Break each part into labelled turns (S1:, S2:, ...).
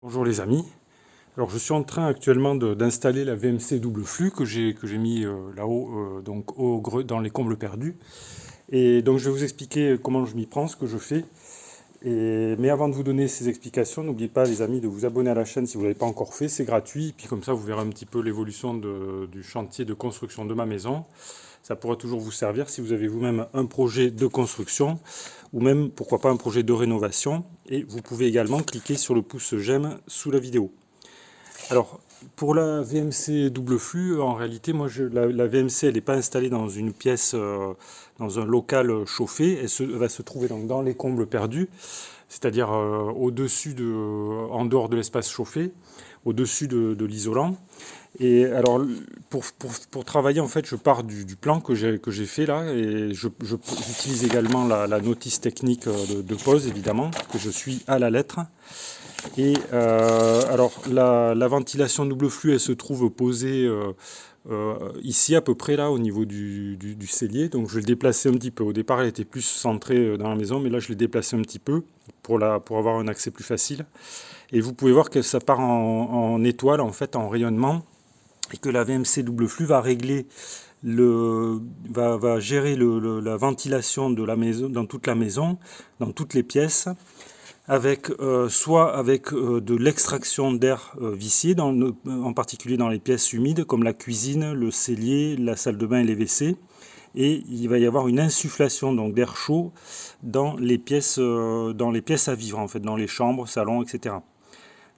S1: Bonjour les amis. Alors je suis en train actuellement d'installer la VMC double flux que j'ai mis là-haut donc dans les combles perdus. Et donc je vais vous expliquer comment je m'y prends, ce que je fais. Mais avant de vous donner ces explications, n'oubliez pas les amis de vous abonner à la chaîne si vous ne l'avez pas encore fait, c'est gratuit. Et puis comme ça vous verrez un petit peu l'évolution du chantier de construction de ma maison. Ça pourra toujours vous servir si vous avez vous-même un projet de construction ou même, pourquoi pas, un projet de rénovation. Et vous pouvez également cliquer sur le pouce j'aime sous la vidéo. Alors, pour la VMC double flux, en réalité, la VMC, elle n'est pas installée dans une pièce, dans un local chauffé. Elle va se trouver donc dans les combles perdus, c'est-à-dire en dehors de l'espace chauffé, au-dessus de l'isolant. Et alors, pour travailler, en fait, je pars du plan que j'ai fait là, et j'utilise également la notice technique de pose, évidemment, que je suis à la lettre. Et alors, la ventilation double flux, elle se trouve posée ici, à peu près là, au niveau du cellier. Donc, je vais le déplacer un petit peu. Au départ, elle était plus centrée dans la maison, mais là, je l'ai déplacé un petit peu pour avoir un accès plus facile. Et vous pouvez voir que ça part en étoile, en fait, en rayonnement, et que la VMC double flux va régler va gérer la ventilation de la maison, dans toute la maison, dans toutes les pièces, soit avec de l'extraction d'air vicié, en particulier dans les pièces humides, comme la cuisine, le cellier, la salle de bain et les WC. Et il va y avoir une insufflation donc d'air chaud dans les pièces à vivre, en fait, dans les chambres, salons, etc.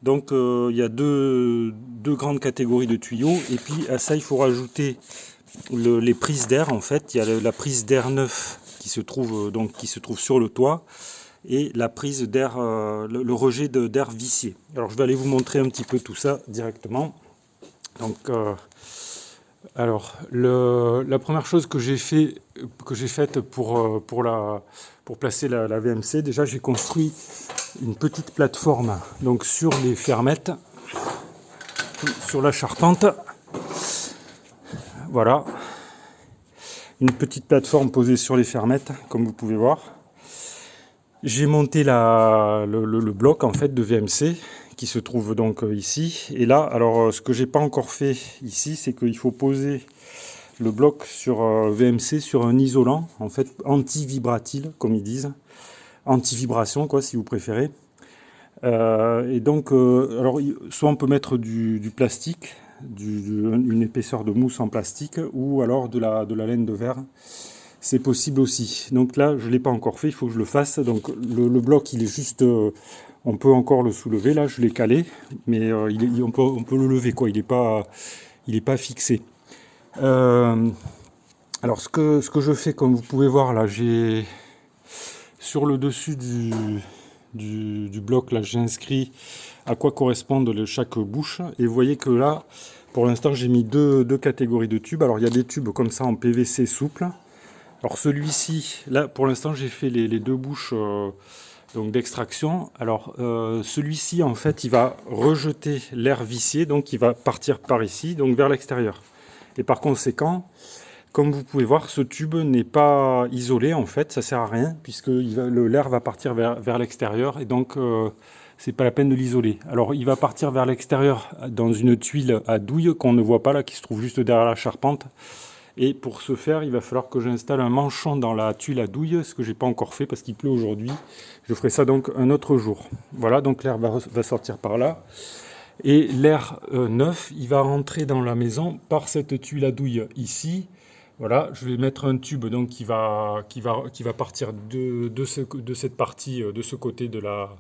S1: Donc il y a deux grandes catégories de tuyaux, et puis à ça il faut rajouter les prises d'air. En fait, il y a la prise d'air neuf qui se trouve sur le toit, et la prise d'air, le rejet d'air vicié. Alors je vais aller vous montrer un petit peu tout ça directement. Donc la première chose que j'ai faite pour placer la VMC, déjà j'ai construit une petite plateforme donc sur les fermettes, sur la charpente. Voilà, une petite plateforme posée sur les fermettes, comme vous pouvez voir. J'ai monté le bloc en fait de VMC qui se trouve donc ici. Et là, alors ce que j'ai pas encore fait ici, c'est qu'il faut poser le bloc sur VMC sur un isolant, en fait anti-vibratile, comme ils disent, anti-vibration quoi, si vous préférez. Et donc, alors, soit on peut mettre du plastique, une épaisseur de mousse en plastique, ou alors de la laine de verre. C'est possible aussi. Donc là, je ne l'ai pas encore fait, il faut que je le fasse. Donc le bloc, il est juste... on peut encore le soulever, là, je l'ai calé, mais on peut le lever, quoi. Il n'est pas fixé. Alors ce que je fais, comme vous pouvez voir, là, j'ai... Sur le dessus du bloc, là, j'ai inscrit à quoi correspondent chaque bouche. Et vous voyez que là, pour l'instant, j'ai mis deux catégories de tubes. Alors il y a des tubes comme ça en PVC souple. Alors celui-ci, là pour l'instant j'ai fait les deux bouches donc d'extraction. Alors celui-ci en fait il va rejeter l'air vicié, donc il va partir par ici, donc vers l'extérieur. Et par conséquent, comme vous pouvez voir, ce tube n'est pas isolé en fait, ça sert à rien puisque l'air va partir vers l'extérieur, et donc c'est pas la peine de l'isoler. Alors il va partir vers l'extérieur dans une tuile à douille qu'on ne voit pas là, qui se trouve juste derrière la charpente. Et pour ce faire, il va falloir que j'installe un manchon dans la tuile à douille, ce que j'ai pas encore fait parce qu'il pleut aujourd'hui. Je ferai ça donc un autre jour. Voilà, donc l'air va sortir par là. Et l'air neuf, il va rentrer dans la maison par cette tuile à douille ici. Voilà, je vais mettre un tube donc qui va partir de cette partie, de ce côté de la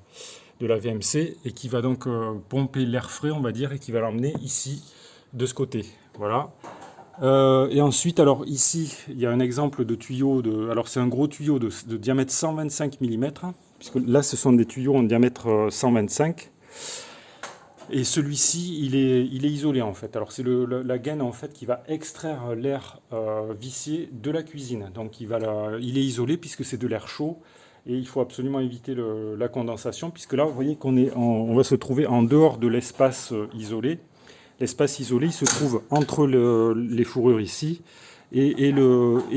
S1: VMC, et qui va donc pomper l'air frais, on va dire, et qui va l'emmener ici, de ce côté. Voilà. Et ensuite, alors ici, il y a un exemple de tuyau. Alors c'est un gros tuyau de diamètre 125 mm, puisque là, ce sont des tuyaux en diamètre 125. Et celui-ci, il est isolé en fait. Alors c'est la gaine en fait qui va extraire l'air vicié de la cuisine. Donc il est isolé puisque c'est de l'air chaud. Et il faut absolument éviter la condensation, puisque là, vous voyez on va se trouver en dehors de l'espace isolé. L'espace isolé, il se trouve entre les fourrures ici et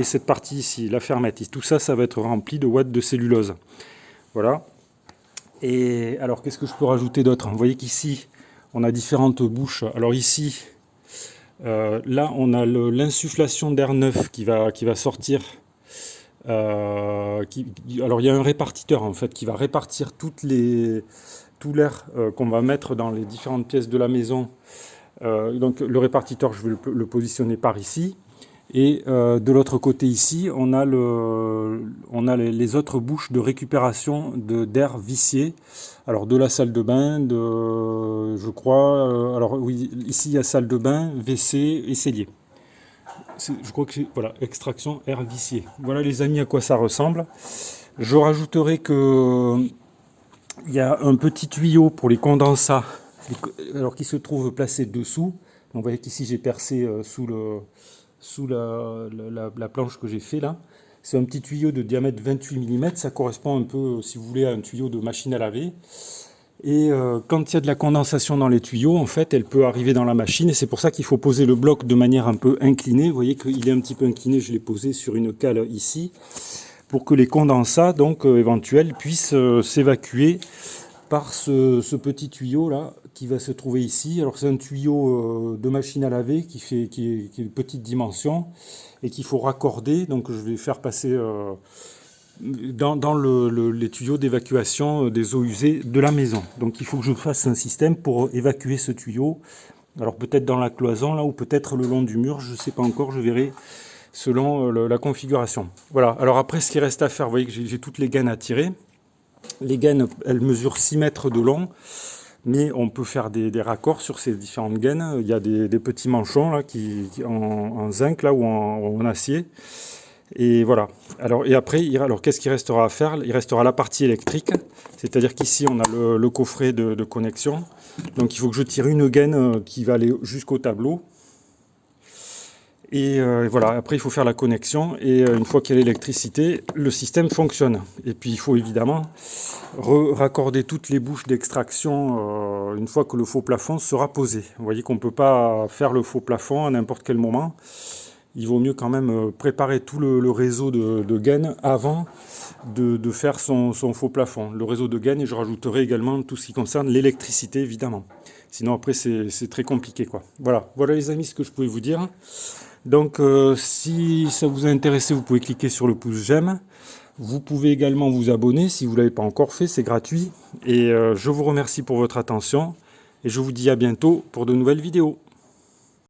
S1: cette partie ici, la fermette. Et tout ça, ça va être rempli de watts de cellulose. Voilà. Et alors, qu'est-ce que je peux rajouter d'autre? Vous voyez qu'ici, on a différentes bouches. Alors ici, là, on a l'insufflation d'air neuf qui va sortir. Alors, il y a un répartiteur, en fait, qui va répartir tout l'air qu'on va mettre dans les différentes pièces de la maison. Donc, le répartiteur, je vais le positionner par ici. Et de l'autre côté ici, on a les autres bouches de récupération d'air vicié. Alors de la salle de bain, je crois, alors oui, ici il y a salle de bain, WC et cellier. Je crois que c'est, voilà, extraction air vicié. Voilà les amis à quoi ça ressemble. Je rajouterai que il y a un petit tuyau pour les condensats, alors qui se trouve placé dessous. Donc vous voyez qu'ici j'ai percé sous la planche que j'ai fait là. C'est un petit tuyau de diamètre 28 mm, ça correspond un peu, si vous voulez, à un tuyau de machine à laver. Et quand il y a de la condensation dans les tuyaux, en fait, elle peut arriver dans la machine, et c'est pour ça qu'il faut poser le bloc de manière un peu inclinée. Vous voyez qu'il est un petit peu incliné, je l'ai posé sur une cale ici, pour que les condensats, donc éventuels, puissent s'évacuer par ce petit tuyau là qui va se trouver ici. Alors c'est un tuyau de machine à laver qui est de petite dimension et qu'il faut raccorder. Donc je vais faire passer dans les tuyaux d'évacuation des eaux usées de la maison. Donc il faut que je fasse un système pour évacuer ce tuyau. Alors peut-être dans la cloison là ou peut-être le long du mur, je ne sais pas encore, je verrai selon la configuration. Voilà, alors après ce qui reste à faire, vous voyez que j'ai toutes les gaines à tirer. Les gaines, elles mesurent 6 mètres de long, mais on peut faire des raccords sur ces différentes gaines. Il y a des petits manchons là, en zinc là, ou en acier. Et voilà. Alors, et après, qu'est-ce qu'il restera à faire? Il restera la partie électrique, c'est-à-dire qu'ici on a le coffret de connexion. Donc il faut que je tire une gaine qui va aller jusqu'au tableau. Et voilà, après il faut faire la connexion et une fois qu'il y a l'électricité, le système fonctionne. Et puis il faut évidemment raccorder toutes les bouches d'extraction une fois que le faux plafond sera posé. Vous voyez qu'on ne peut pas faire le faux plafond à n'importe quel moment. Il vaut mieux quand même préparer tout le réseau de gaines avant de faire son faux plafond. Le réseau de gaines, et je rajouterai également tout ce qui concerne l'électricité évidemment. Sinon après c'est très compliqué quoi. Voilà les amis ce que je pouvais vous dire. Donc si ça vous a intéressé, vous pouvez cliquer sur le pouce j'aime. Vous pouvez également vous abonner si vous ne l'avez pas encore fait, c'est gratuit. Et je vous remercie pour votre attention et je vous dis à bientôt pour de nouvelles vidéos.